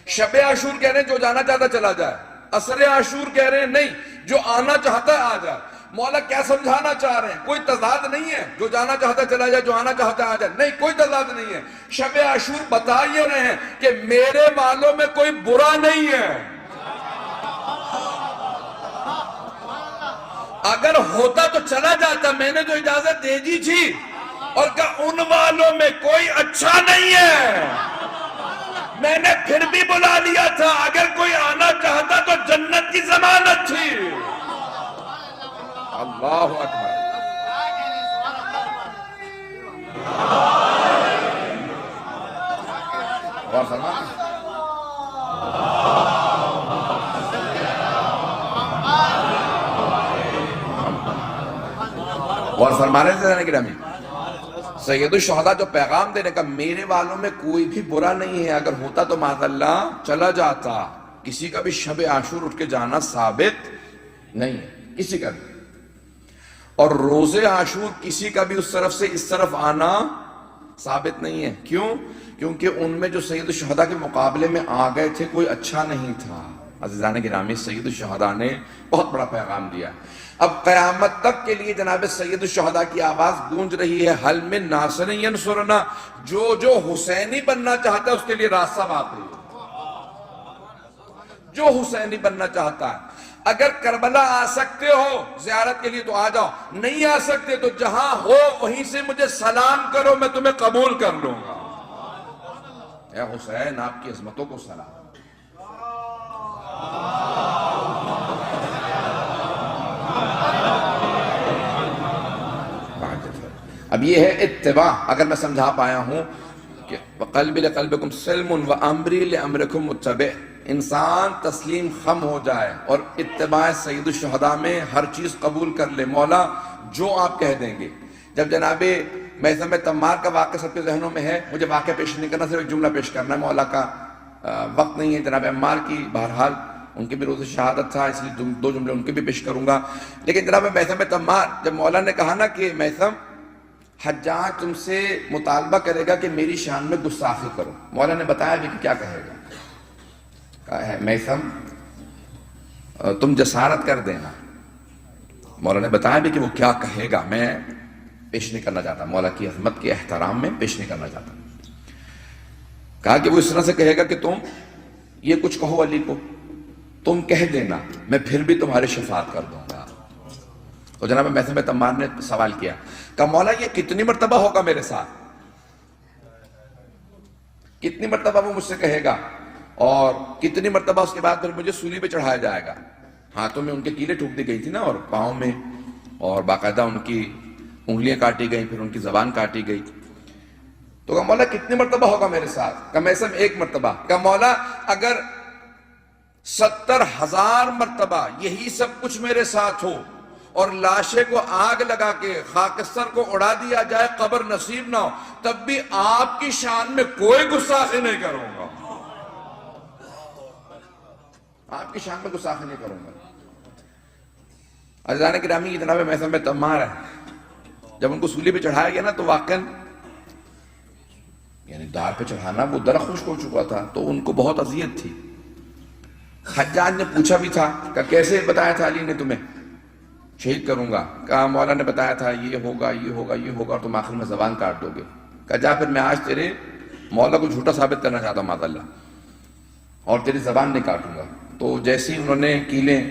شب عاشور کہہ رہے ہیں جو جانا چاہتا چلا جائے، عصر عاشور کہہ رہے ہیں نہیں جو آنا چاہتا ہے آ جائے۔ مولا کیا سمجھانا چاہ رہے ہیں؟ کوئی تضاد نہیں ہے، جو جانا چاہتا چلا جائے، جو آنا چاہتا آ جائے، نہیں کوئی تضاد نہیں ہے۔ شب عاشور بتا یہ رہے ہیں کہ میرے والوں میں کوئی برا نہیں ہے، اگر ہوتا تو چلا جاتا، میں نے جو اجازت دے دی تھی، اور کہا ان والوں میں کوئی اچھا نہیں ہے، میں نے پھر بھی بلا لیا تھا، اگر کوئی آنا چاہتا تو جنت کی ضمانت تھی۔ اللہ اکبر۔ اور فرمائیں اور فرمانے سے جانے گرامی سید الشہداء جو پیغام دینے کا میرے والوں میں کوئی بھی برا نہیں ہے، اگر ہوتا تو معاذ اللہ چلا جاتا۔ کسی کا بھی شب عاشور اٹھ کے جانا ثابت نہیں ہے، کسی کا بھی، اور روز عاشور کسی کا بھی اس طرف سے اس طرف آنا ثابت نہیں ہے۔ کیوں؟ کیونکہ ان میں جو سید الشہداء کے مقابلے میں آ گئے تھے کوئی اچھا نہیں تھا۔ عزیزان گرامی سید الشہداء نے بہت بڑا پیغام دیا۔ اب قیامت تک کے لیے جناب سید الشہداء کی آواز گونج رہی ہے، حل من ناصر ینصرنا، جو حسینی بننا چاہتا ہے اس کے لیے راستہ واقعی ہے، جو حسینی بننا چاہتا ہے۔ اگر کربلا آ سکتے ہو زیارت کے لیے تو آ جاؤ، نہیں آ سکتے تو جہاں ہو وہیں سے مجھے سلام کرو، میں تمہیں قبول کر لوں گا۔ اے حسین آپ کی عظمتوں کو سلام۔ اب یہ ہے اتباع، اگر میں سمجھا پایا ہوں کہ وَقَلْبِ لِقَلْبِكُمْ سِلْمٌ وَأَمْرِي لِأَمْرِكُمْ مُتَّبِعْ، انسان تسلیم خم ہو جائے اور اتباع سید الشہداء میں ہر چیز قبول کر لے، مولا جو آپ کہہ دیں گے۔ جب جناب میثم تمار کا واقعہ سب کے ذہنوں میں ہے، مجھے واقعہ پیش نہیں کرنا، صرف ایک جملہ پیش کرنا ہے، مولا کا وقت نہیں ہے۔ جناب عمار کی بہرحال ان کی بھی روز شہادت تھا، اس لیے دو جملے ان کے بھی پیش کروں گا۔ لیکن جناب میثم تمار، جب مولا نے کہا نا کہ میثم حجاج تم سے مطالبہ کرے گا کہ میری شان میں گستاخی کرو، مولا نے بتایا بھی کہ کیا کہے گا۔ کہا ہے میثم تم جسارت کر دینا، مولا نے بتایا بھی کہ وہ کیا کہے گا، میں پیش نہیں کرنا چاہتا، مولا کی عظمت کے احترام میں پیش نہیں کرنا چاہتا۔ کہا کہ وہ اس طرح سے کہے گا کہ تم یہ کچھ کہو علی کو، تم کہہ دینا میں پھر بھی تمہاری شفاعت کر دوں گا۔ تو جناب میثم تمار نے سوال کیا، کہا مولا یہ کتنی مرتبہ ہوگا میرے ساتھ، کتنی مرتبہ وہ مجھ سے کہے گا، اور کتنی مرتبہ اس کے بعد پھر مجھے سولی پہ چڑھایا جائے گا؟ ہاتھوں میں ان کے کیلیں ٹھوک دی گئی تھی نا، اور پاؤں میں، اور باقاعدہ ان کی انگلیاں کاٹی گئی، پھر ان کی زبان کاٹی گئی۔ تو کہا مولا کتنی مرتبہ ہوگا میرے ساتھ؟ کہا میثم ایک مرتبہ۔ کہا مولا اگر 70,000 مرتبہ یہی سب کچھ میرے ساتھ ہو اور لاشے کو آگ لگا کے خاکستر کو اڑا دیا جائے، قبر نصیب نہ ہو، تب بھی آپ کی شان میں کوئی گستاخی نہیں کروں گا، آپ کی شان میں گستاخی نہیں کروں گا۔ عزیزان گرامی یہ جناب میثم تمار ہے، جب ان کو سولی پہ چڑھایا گیا نا تو واقعاً یعنی دار پہ چڑھانا، وہ درخت خشک ہو چکا تھا تو ان کو بہت اذیت تھی۔ حجاج نے پوچھا بھی تھا کہ کیسے بتایا تھا علی نے تمہیں شہید کروں گا؟ کہا مولا نے بتایا تھا یہ ہوگا یہ ہوگا یہ ہوگا، اور تم آخر میں زبان کاٹ دو گے۔ کہا جا پھر میں آج تیرے مولا کو جھوٹا ثابت کرنا چاہتا ہوں معاذ اللہ، اور تیری زبان نہیں کاٹوں گا۔ تو جیسے ہی انہوں نے کیلیں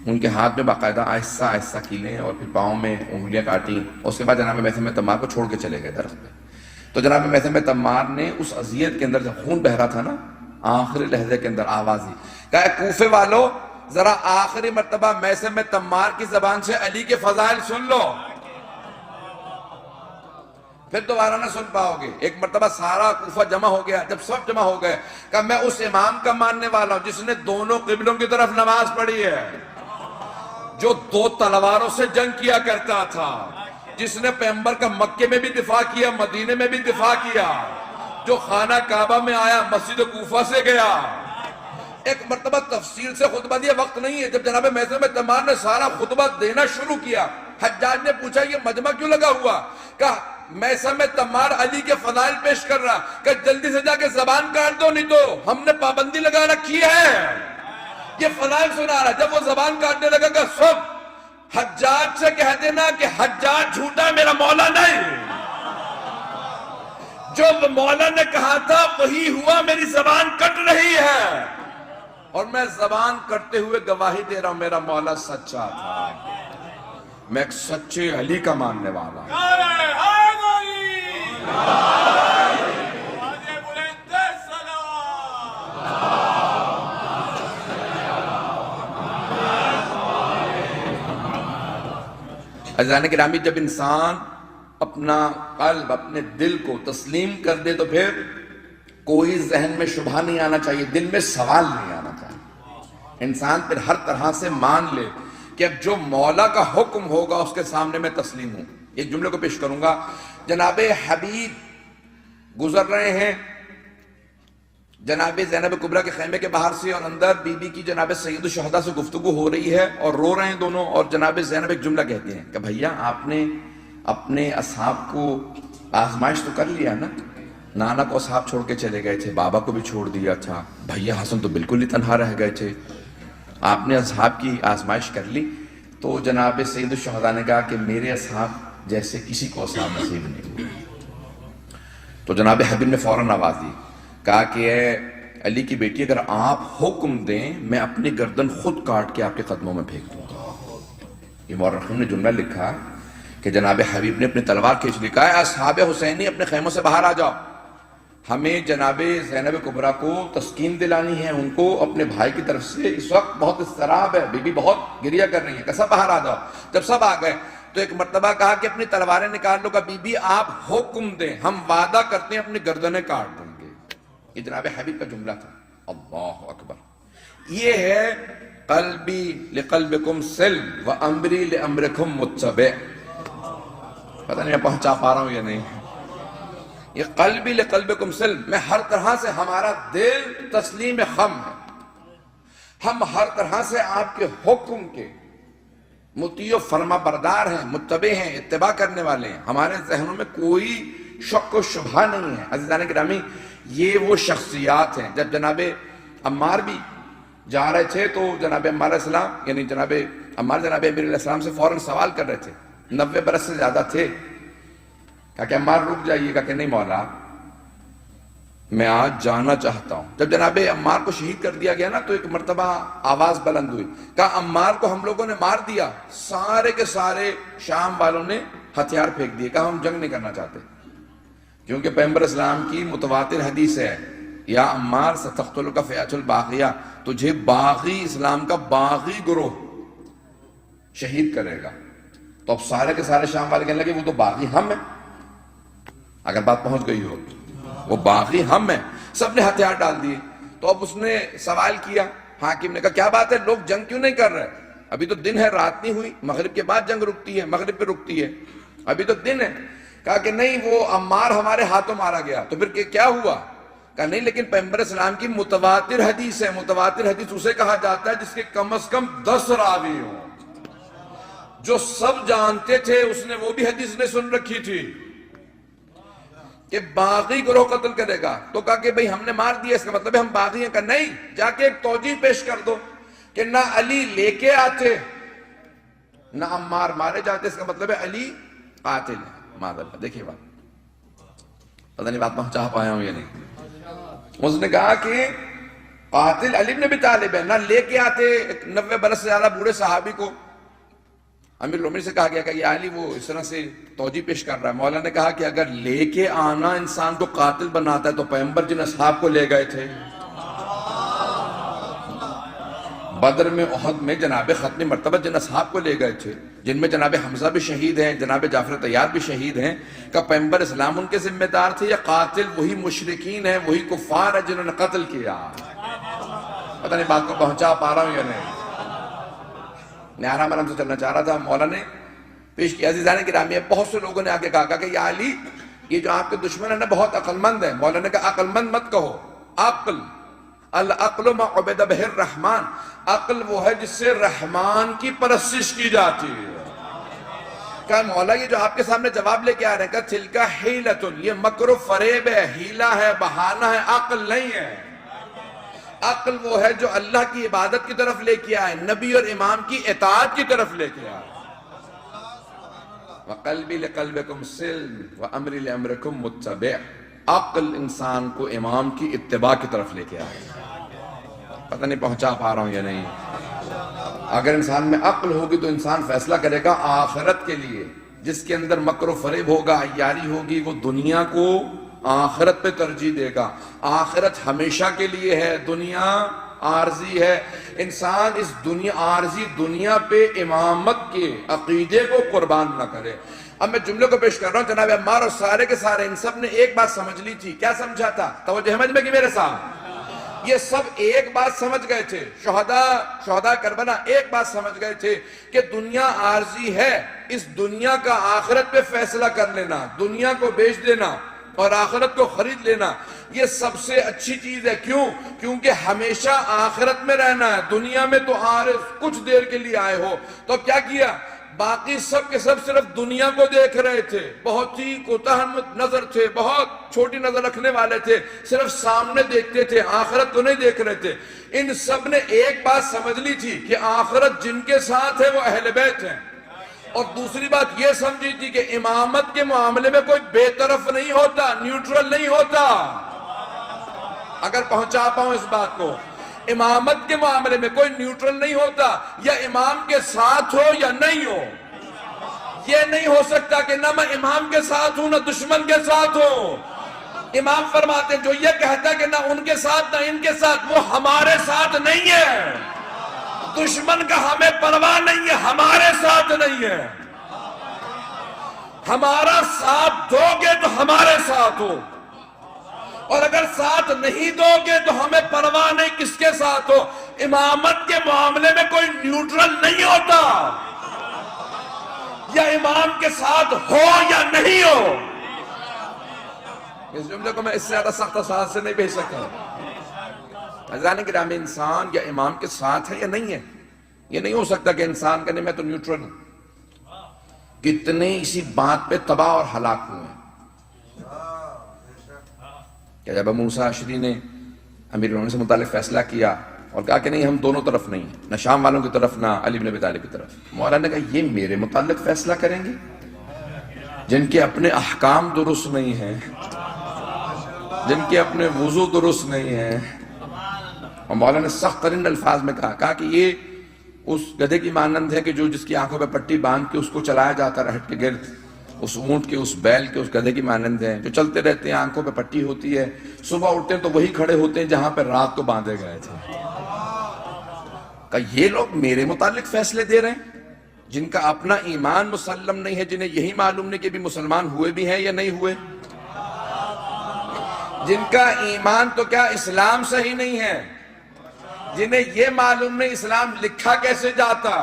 ان کے ہاتھ میں باقاعدہ آہستہ آہستہ کیلیں اور پھر پاؤں میں انگلیاں کاٹی، اس کے بعد جناب میثم تمار کو چھوڑ کے چلے گئے درخت پہ۔ تو جناب میثم تمار نے اس اذیت کے اندر جب خون بہ رہا تھا نا، آخری لحظے کے اندر آواز دی، کہا کوفے والو ذرا آخری مرتبہ میثم تمار کی زبان سے علی کے فضائل سن لو، پھر دوبارہ نہ سن پاؤ گے۔ ایک مرتبہ سارا کوفہ جمع ہو گیا، جب سب جمع ہو گئے کہا میں اس امام کا ماننے والا ہوں جس نے دونوں قبلوں کی طرف نماز پڑھی ہے، جو 2 تلواروں سے جنگ کیا کرتا تھا، جس نے پیغمبر کا مکے میں بھی دفاع کیا، مدینے میں بھی دفاع کیا، جو خانہ کعبہ میں آیا، مسجد کوفہ سے گیا۔ ایک مرتبہ تفصیل سے خطبہ دیا، وقت نہیں ہے۔ جب جناب میثم تمار نے سارا خطبہ دینا شروع کیا، حجاج نے پوچھا یہ مجمع کیوں لگا ہوا؟ کہا میں سمجھ تمار علی کے فضائل پیش کر رہا کہ جلدی سے جا کے زبان کاٹ دو، نہیں تو ہم نے پابندی لگا رکھی ہے۔ یہ فضائل سنا رہا، جب وہ زبان کاٹنے لگا کہ سب حجاج سے کہہ دینا کہ حجاج جھوٹا میرا مولا نہیں، جو مولا نے کہا تھا وہی ہوا، میری زبان کٹ رہی ہے اور میں زبان کٹتے ہوئے گواہی دے رہا ہوں میرا مولا سچا تھا، میں ایک سچے علی کا ماننے والا ہوں۔ عزیزان گرامی، جب انسان اپنا قلب، اپنے دل کو تسلیم کر دے تو پھر کوئی ذہن میں شبہ نہیں آنا چاہیے، دل میں سوال نہیں آنا چاہیے۔ انسان پھر ہر طرح سے مان لے کہ اب جو مولا کا حکم ہوگا اس کے سامنے میں تسلیم ہوں۔ ایک جملے کو پیش کروں گا، جناب حبیب گزر رہے ہیں جناب زینب کبریٰ کے خیمے کے باہر سے، اور اندر بی بی کی جناب سید الشہداء سے گفتگو ہو رہی ہے اور رو رہے ہیں دونوں، اور جناب زینب ایک جملہ کہتے ہیں کہ بھیا آپ نے اپنے اصحاب کو آزمائش تو کر لیا نا، نانا کو اصحاب چھوڑ کے چلے گئے تھے، بابا کو بھی چھوڑ دیا تھا، بھیا حسن تو بالکل ہی تنہا رہ گئے تھے، آپ نے اصحاب کی آزمائش کر لی۔ تو جناب سید الشہداء نے کہا کہ میرے اصحاب جیسے کسی کو اصحاب نصیب نہیں ہوئے۔ تو جناب حبیب نے فوراً آواز دی، کہا کہ اے علی کی بیٹی، اگر آپ حکم دیں میں اپنی گردن خود کاٹ کے آپ کے قدموں میں پھینک دوں گا۔ یہ مورخین نے جملہ لکھا کہ جناب حبیب نے اپنی تلوار کھینچ لی، کہا اصحاب حسینی اپنے خیموں سے باہر آ جاؤ، ہمیں جناب زینب کبریٰ کو تسکین دلانی ہے، ان کو اپنے بھائی کی طرف سے اس وقت بہت اضطراب ہے، بی بی بہت گریہ کر رہی ہے، کہ سب باہر آ جاؤ۔ جب سب آ گئے تو ایک مرتبہ کہا کہ اپنی تلواریں نکال لو، کہ بی بی آپ حکم دیں، ہم وعدہ کرتے ہیں اپنی گردنیں کاٹ دیں گے۔ یہ جناب حبیب کا جملہ تھا۔ اللہ اکبر، یہ ہے قلبی لقلبکم سلم و امری لامرکم متبع۔ پتہ نہیں میں پہنچا پا رہا ہوں یا نہیں۔ یہ قلبی لقلبکم سلم، میں ہر طرح سے، ہمارا دل تسلیم خم ہے، ہم ہر طرح سے آپ کے حکم کے مطیع و فرما بردار ہیں، متبع ہیں، اتباع کرنے والے ہیں، ہمارے ذہنوں میں کوئی شک و شبہ نہیں ہے۔ عزیزان گرامی، یہ وہ شخصیات ہیں۔ جب جناب عمار بھی جا رہے تھے تو جناب عمار علیہ السلام، یعنی جناب عمار جناب امیر علیہ السلام سے فوراً سوال کر رہے تھے، 90 برس سے زیادہ تھے، کہا کہ عمار رک جائیے، کہا کہ نہیں مولا میں آج جانا چاہتا ہوں۔ جب جناب عمار کو شہید کر دیا گیا نا تو ایک مرتبہ آواز بلند ہوئی، کہا عمار کو ہم لوگوں نے مار دیا، سارے کے سارے شام والوں نے ہتھیار پھینک دیے، کہا ہم جنگ نہیں کرنا چاہتے، کیونکہ پیغمبر اسلام کی متواتر حدیث ہے، یا عمار ستقتلک فئۃ الباغیہ، تجھے باغی، اسلام کا باغی گروہ شہید کرے گا۔ تو اب سارے کے سارے شام والے کہنے لگے وہ تو باغی ہم ہیں، اگر بات پہنچ گئی ہو، وہ باغی ہم ہیں، سب نے ہتھیار ڈال دیے۔ تو اب اس نے سوال کیا، حاکم نے کہا کیا بات ہے، لوگ جنگ کیوں نہیں کر رہے؟ ابھی تو دن ہے، رات نہیں ہوئی، مغرب کے بعد جنگ رکتی ہے، مغرب پہ رکتی ہے، ابھی تو دن ہے۔ کہا کہ نہیں، وہ عمار ہمارے ہاتھوں مارا گیا۔ تو پھر کیا ہوا؟ کہا نہیں، لیکن پیغمبر اسلام کی متواتر حدیث ہے، متواتر حدیث اسے کہا جاتا ہے جس کے کم از کم 10 راوی ہوں، جو سب جانتے تھے، اس نے وہ بھی حدیث نے سن رکھی تھی کہ باغی گروہ قتل کرے گا۔ تو کہا کہ بھئی ہم نے مار دیا، اس کا مطلب ہے ہم باغی ہیں؟ کہا نہیں، جا کے ایک توجیہ پیش کر دو کہ نہ علی لے کے آتے نہ عمار مارے جاتے، اس کا مطلب ہے علی قاتل ہے۔ معذاللہ، دیکھیے بات، پتہ نہیں بات پہنچا پایا ہوں یا نہیں۔ اس نے کہا کہ قاتل علی بن ابی طالب ہے، نہ لے کے آتے 90 برس سے زیادہ بوڑھے صحابی کو۔ امیر المومنین سے کہا گیا کہ یہ علی وہ اس طرح سے توجیہ پیش کر رہا ہے۔ مولا نے کہا کہ اگر لے کے آنا انسان کو قاتل بناتا ہے تو پیغمبر جن اصحاب کو لے گئے تھے بدر میں، احد میں، جناب ختم مرتبہ جن اصحاب کو لے گئے تھے، جن میں جناب حمزہ بھی شہید ہیں، جناب جعفر طیار بھی شہید ہیں، کہ پیغمبر اسلام ان کے ذمہ دار تھے یا قاتل وہی مشرکین ہیں، وہی کفار ہیں جنہوں نے قتل کیا؟ پتہ نہیں بات کو پہنچا پا رہا ہوں یا نہیں۔ میں آرام آرام سے چلنا چاہ رہا تھا، مولا نے پیش کیا۔ عزیزان گرامی، بہت سے لوگوں نے آگے کہا کہ یا علی، یہ جو آپ کے دشمن ہیں نا بہت عقل مند ہے۔ مولا نے کہا عقل مند مت کہو، عقل، العقل ما عبد بہ الرحمن، عقل وہ ہے جس سے رحمان کی پرستش کی جاتی ہے۔ کہا مولا یہ جو آپ کے سامنے جواب لے کے آ رہے ہیں، کہا تلکا حیلتن، یہ مکر و فریب ہے، حیلہ ہے، بہانہ ہے، عقل نہیں ہے۔ عقل وہ ہے جو اللہ کی عبادت کی طرف لے کے آئے، نبی اور امام کی اطاعت کی طرف لے کے آئے۔ وَقَلْبِ لِقَلْبِكُمْ سِلْمٌ وَأَمْرِ لِأَمْرِكُمْ مُتَّبِعٌ، عقل انسان کو امام کی اتباع کی طرف لے کے آئے۔ پتہ نہیں پہنچا پا رہا ہوں یا نہیں۔ اگر انسان میں عقل ہوگی تو انسان فیصلہ کرے گا آخرت کے لیے۔ جس کے اندر مکر و فریب ہوگا، عیاری ہوگی، وہ دنیا کو آخرت پہ ترجیح دے گا۔ آخرت ہمیشہ کے لیے ہے، دنیا عارضی ہے۔ انسان اس دنیا عارضی دنیا پہ امامت کے عقیدے کو قربان نہ کرے۔ اب میں جملے کو پیش کر رہا ہوں، جناب عمار اور سارے کے سارے ان سب نے ایک بات سمجھ لی تھی۔ کیا سمجھا تھا؟ توجہ سمجھ میں کہ میرے ساتھ یہ سب ایک بات سمجھ گئے تھے، شہداء کربلا ایک بات سمجھ گئے تھے کہ دنیا عارضی ہے، اس دنیا کا آخرت پہ فیصلہ کر لینا، دنیا کو بیچ دینا اور آخرت کو خرید لینا، یہ سب سے اچھی چیز ہے۔ کیوں؟ کیونکہ ہمیشہ آخرت میں رہنا ہے، دنیا میں تو عارض کچھ دیر کے لیے آئے ہو۔ تو اب کیا کیا؟ باقی سب کے سب صرف دنیا کو دیکھ رہے تھے، بہت ہی کوتاہ نظر تھے، بہت چھوٹی نظر رکھنے والے تھے، صرف سامنے دیکھتے تھے، آخرت کو نہیں دیکھ رہے تھے۔ ان سب نے ایک بات سمجھ لی تھی کہ آخرت جن کے ساتھ ہے وہ اہل بیت ہیں، اور دوسری بات یہ سمجھی تھی کہ امامت کے معاملے میں کوئی بے طرف نہیں ہوتا، نیوٹرل نہیں ہوتا۔ اگر پہنچا پاؤں اس بات کو، امامت کے معاملے میں کوئی نیوٹرل نہیں ہوتا، یا امام کے ساتھ ہو یا نہیں ہو۔ یہ نہیں ہو سکتا کہ نہ میں امام کے ساتھ ہوں نہ دشمن کے ساتھ ہوں۔ امام فرماتے ہیں جو یہ کہتا ہے کہ نہ ان کے ساتھ نہ ان کے ساتھ، وہ ہمارے ساتھ نہیں ہے۔ دشمن کا ہمیں پرواہ نہیں ہے، ہمارے ساتھ نہیں ہے۔ ہمارا ساتھ دو گے تو ہمارے ساتھ ہو، اور اگر ساتھ نہیں دو گے تو ہمیں پرواہ نہیں کس کے ساتھ ہو۔ امامت کے معاملے میں کوئی نیوٹرل نہیں ہوتا، یا امام کے ساتھ ہو یا نہیں ہو۔ اس جملے کو میں اس سے زیادہ سخت اثاث سے نہیں بھیج سکتا۔ عزیزان گرامی، انسان یا امام کے ساتھ ہے یا نہیں ہے، یہ نہیں ہو سکتا کہ انسان کہنے میں تو نیوٹرل ہوں۔ کتنے اسی بات پہ تباہ اور ہلاک ہوئے ہیں کہ جب موسیٰ اشعری نے امیر المومنین سے متعلق فیصلہ کیا اور کہا کہ نہیں ہم دونوں طرف نہیں ہیں، نہ شام والوں کی طرف نہ علی بن ابی طالب کی طرف، مولا نے کہا یہ میرے متعلق فیصلہ کریں گے جن کے اپنے احکام درست نہیں ہیں، جن کے اپنے وضو درست نہیں ہیں۔ اور مولا نے سخت ترین الفاظ میں کہا کہ یہ اس گدھے کی مانند ہے کہ جو جس کی آنکھوں پہ پٹی باندھ کے اس کو چلایا جاتا رہٹ کے گرد، اس اونٹ کے، اس بیل کے، اس گدھے کی مانند ہیں جو چلتے رہتے ہیں، آنکھوں پہ پٹی ہوتی ہے، صبح اٹھتے ہیں تو وہی کھڑے ہوتے ہیں جہاں پہ رات کو باندھے گئے تھے۔ کہ یہ لوگ میرے متعلق فیصلے دے رہے ہیں جن کا اپنا ایمان مسلم نہیں ہے، جنہیں یہی معلوم نہیں کہ بھی مسلمان ہوئے بھی ہیں یا نہیں ہوئے، جن کا ایمان تو کیا اسلام صحیح نہیں ہے، جنہیں یہ معلوم نہیں اسلام لکھا کیسے جاتا،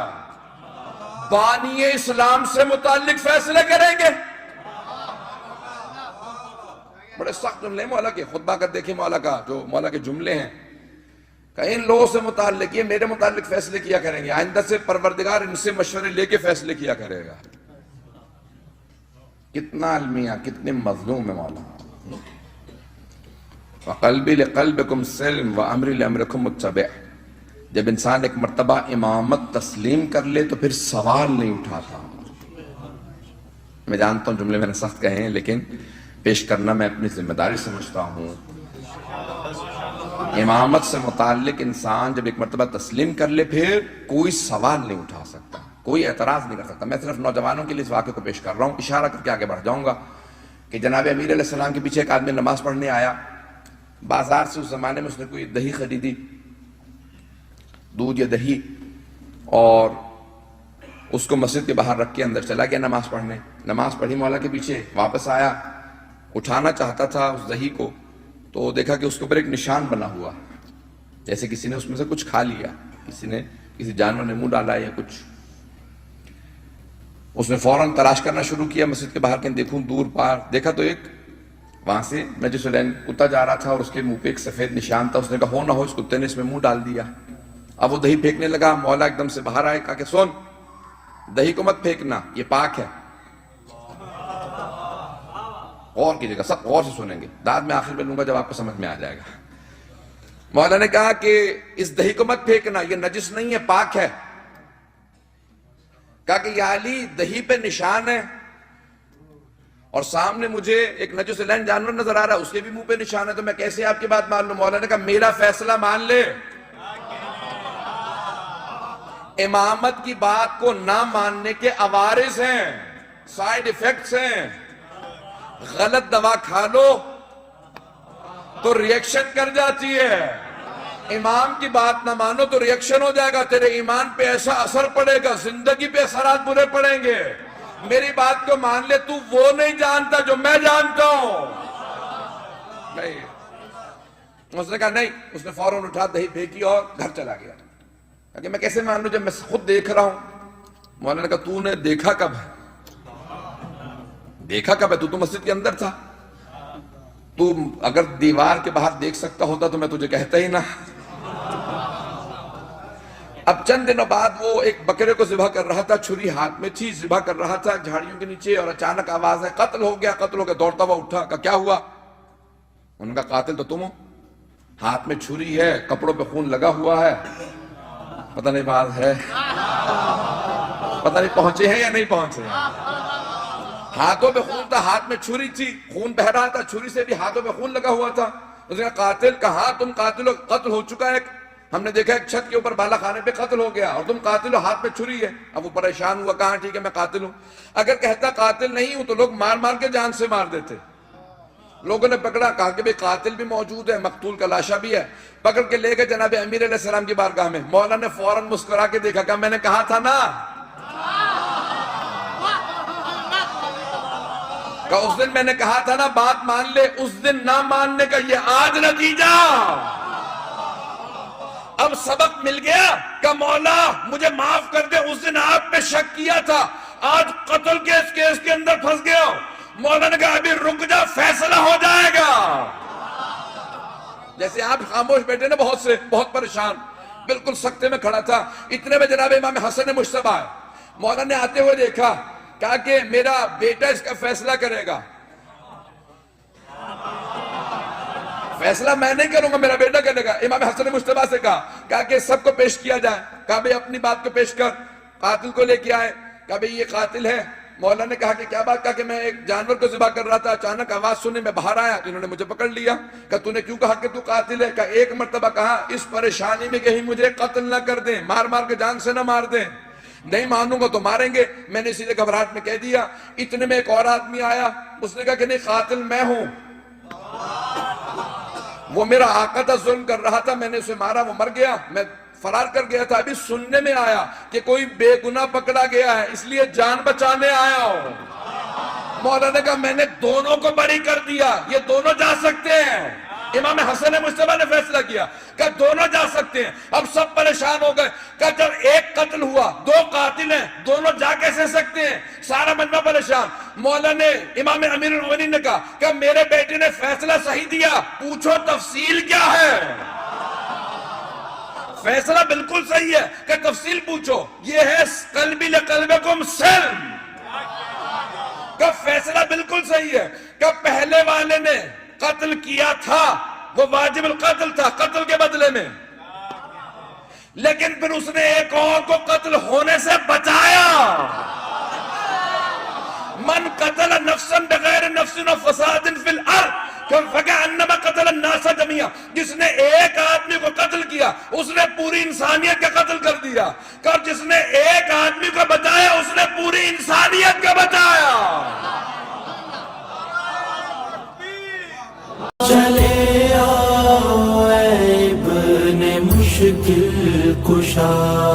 بانی اسلام سے متعلق فیصلے کریں گے۔ بڑے سخت جملے ہیں مولا کے، خطبہ کر دیکھیں مولا کا، جو مولا کے جملے ہیں کہ ان لوگوں سے متعلق، یہ میرے متعلق فیصلے کیا کریں گے، آئندہ سے پروردگار ان سے مشورے لے کے فیصلے کیا کرے گا۔ کتنا المیہ، کتنے مظلوم ہے مولا۔ وَقَلْبِ لِقَلْبِكُمْ سِلْمٌ وَأَمْرِ لِأَمْرِكُمْ مُتَّبِعٌ۔ جب انسان ایک مرتبہ امامت تسلیم کر لے تو پھر سوال نہیں اٹھاتا۔ میں جانتا ہوں جملے میں نے سخت کہے ہیں، لیکن پیش کرنا میں اپنی ذمہ داری سمجھتا ہوں۔ امامت سے متعلق انسان جب ایک مرتبہ تسلیم کر لے پھر کوئی سوال نہیں اٹھا سکتا، کوئی اعتراض نہیں کر سکتا۔ میں صرف نوجوانوں کے لیے اس واقعے کو پیش کر رہا ہوں، اشارہ کر کے آگے بڑھ جاؤں گا کہ جناب امیر علیہ السلام کے پیچھے ایک آدمی نماز پڑھنے آیا، بازار سے اس زمانے میں اس نے کوئی دہی خریدی، دودھ یا دہی، اور اس کو مسجد کے باہر رکھ کے اندر چلا گیا نماز پڑھنے۔ نماز پڑھی مولا کے پیچھے، واپس آیا، اٹھانا چاہتا تھا اس دہی کو تو دیکھا کہ اس کے اوپر ایک نشان بنا ہوا، جیسے کسی نے اس میں سے کچھ کھا لیا، کسی جانور نے منہ ڈالا یا کچھ۔ اس نے فوراً تلاش کرنا شروع کیا مسجد کے باہر، کہیں دیکھوں دور پار، دیکھا تو ایک وہاں سے نجس العین کتا جا رہا تھا اور اس کے منہ پہ ایک سفید نشان تھا۔ اس نے کہا ہو نہ ہو اس کتے نے اس میں منہ ڈال دیا۔ اب وہ دہی پھینکنے لگا، مولا ایک دم سے باہر آئے، کہا کہ سن، دہی کو مت پھینکنا، یہ پاک ہے۔ غور کیجیے گا, سب غور سے سنیں گے, داد میں آخر میں لوں گا جب آپ کو سمجھ میں آ جائے گا. مولا نے کہا کہ اس دہی کو مت پھینکنا, یہ نجس نہیں ہے, پاک ہے. کہا کہ یا علی دہی پہ نشان ہے اور سامنے مجھے ایک نجس العین جانور نظر آ رہا ہے, اس کے بھی منہ پہ نشان ہے, تو میں کیسے آپ کی بات مان لوں؟ مولا نے کہا میرا فیصلہ مان لے. امامت کی بات کو نہ ماننے کے عوارض ہیں, سائیڈ ایفیکٹس ہیں. غلط دوا کھا لو تو ریئیکشن کر جاتی ہے, امام کی بات نہ مانو تو ریئیکشن ہو جائے گا, تیرے ایمان پہ ایسا اثر پڑے گا, زندگی پہ اثرات برے پڑیں گے. میری بات کو مان لے, تو وہ نہیں جانتا جو میں جانتا ہوں. نہیں, اس نے کہا نہیں. اس نے فوراً اٹھا دہی پھینکی اور گھر چلا گیا. کہ میں کیسے مان لوں جب میں خود دیکھ رہا ہوں؟ مولانا نے کہا تو نے دیکھا کب ہے؟ دیکھا کب ہے؟ تو مسجد کے اندر تھا. تو اگر دیوار کے باہر دیکھ سکتا ہوتا تو میں تجھے کہتا ہی نہ. اب چند دنوں بعد وہ ایک بکرے کو ذبح کر رہا تھا, چھری ہاتھ میں تھی, ذبح کر رہا تھا جھاڑیوں کے نیچے, اور اچانک آواز ہے قتل ہو گیا, قتل ہو گیا. دوڑتا ہوا اٹھا, کہا کیا ہوا؟ انہوں نے کہا قاتل تو تم ہو, ہاتھ میں چھری ہے, کپڑوں پہ خون لگا ہوا ہے. پتہ نہیں بات ہے, پتہ نہیں پہنچے ہیں یا نہیں پہنچے ہیں. ہاتھوں پہ خون تھا, ہاتھ میں چھری تھی, خون بہ رہا تھا, چھری سے بھی ہاتھوں پہ خون لگا ہوا تھا. اس نے کہا قاتل؟ کہا تم قاتل ہو, قتل ہو چکا ہے, ہم نے دیکھا ایک چھت کے اوپر بالا خانے پہ قتل ہو گیا, اور تم قاتل ہو, ہاتھ میں چھری ہے. اب وہ پریشان ہوا, کہاں ٹھیک ہے میں قاتل ہوں. اگر کہتا قاتل نہیں ہوں تو لوگ مار مار کے جان سے مار دیتے. لوگوں نے پکڑا, کہا کہ بھئی قاتل بھی موجود ہے, مقتول کا لاشا بھی ہے. پکڑ کے لے گئے جناب امیر علیہ السلام کی بارگاہ میں. مولا نے فوراً مسکرا کے دیکھا, کہا میں نے کہا تھا نا. کہا اس دن میں نے کہا تھا نا, بات مان لے. اس دن نہ ماننے کا یہ آج نتیجہ. اب سبق مل گیا کہ مولا مجھے معاف کر دے, اس دن آپ پہ شک کیا تھا, آج قتل کے اس کیس کے اندر پھنس گیا. مولا نے کہا ابھی رک جا, فیصلہ ہو جائے گا. جیسے آپ خاموش بیٹھے نا, بہت سے بہت پریشان, بالکل سکتے میں کھڑا تھا. اتنے میں جناب امام حسن مجتبیٰ آئے. مولا نے آتے ہوئے دیکھا, کہا کہ میرا بیٹا اس کا فیصلہ کرے گا. فیصلہ میں نہیں کروں گا, میرا بیٹا کرے گا. امام حسن مجتبیٰ سے کہا کہ سب کو پیش کیا جائے. کہا بھئی اپنی بات کو پیش کر. قاتل کو لے کے آئے, کہا بھئی یہ قاتل ہے. مولا نے کہا کہ کیا بات؟ کہا کہ میں ایک جانور کو ذبح کر رہا تھا, اچانک آواز سنی, میں باہر آیا تو انہوں نے مجھے پکڑ لیا. کہا تو نے کیوں کہا کہ تو قاتل ہے؟ کہا ایک مرتبہ کہا اس پریشانی میں کہیں مجھے قتل نہ کر دیں, مار مار کے جان سے نہ مار دیں. نہیں مانوں گا تو ماریں گے. میں نے سیدھے گھبراہٹ میں کہہ دیا. اتنے میں ایک اور آدمی آیا, اس نے کہا کہ نہیں قاتل میں ہوں, وہ میرا آقا تھا, ظلم کر رہا تھا, میں نے اسے مارا, وہ مر گیا, میں فرار کر گیا تھا. ابھی سننے میں آیا کہ کوئی بے گناہ پکڑا گیا ہے, اس لیے جان بچانے آیا ہوں. مولا نے کہا میں نے دونوں کو بری کر دیا, یہ دونوں جا سکتے ہیں. امام حسن مجتبیٰ نے فیصلہ کیا کہ دونوں جا سکتے ہیں. اب سب پریشان ہو گئے کہ جب ایک قتل ہوا, دو قاتل ہیں, دونوں جا کیسے سکتے ہیں؟ سارا مجمع پریشان. مولا نے امام امیر المومنین نے کہا کہ میرے بیٹے نے فیصلہ صحیح دیا, پوچھو تفصیل کیا ہے. فیصلہ بالکل صحیح ہے کہ تفصیل پوچھو. یہ ہے قلبی لقلبکم سلم, کہ فیصلہ بالکل صحیح ہے کہ پہلے والے نے قتل کیا تھا, وہ واجب القتل تھا قتل کے بدلے میں, لیکن پھر اس نے ایک اور کو قتل ہونے سے بچایا. من قتل نفسا بغیر نفس و فساد فی الارض فکأنما قتل الناس جميعا. جس نے ایک آدمی کو قتل کیا اس نے پوری انسانیت کا قتل کر دیا, اور جس نے ایک آدمی کو بچایا اس نے پوری انسانیت کا بچایا. چلے آؤ اے ابن مشکل کشا.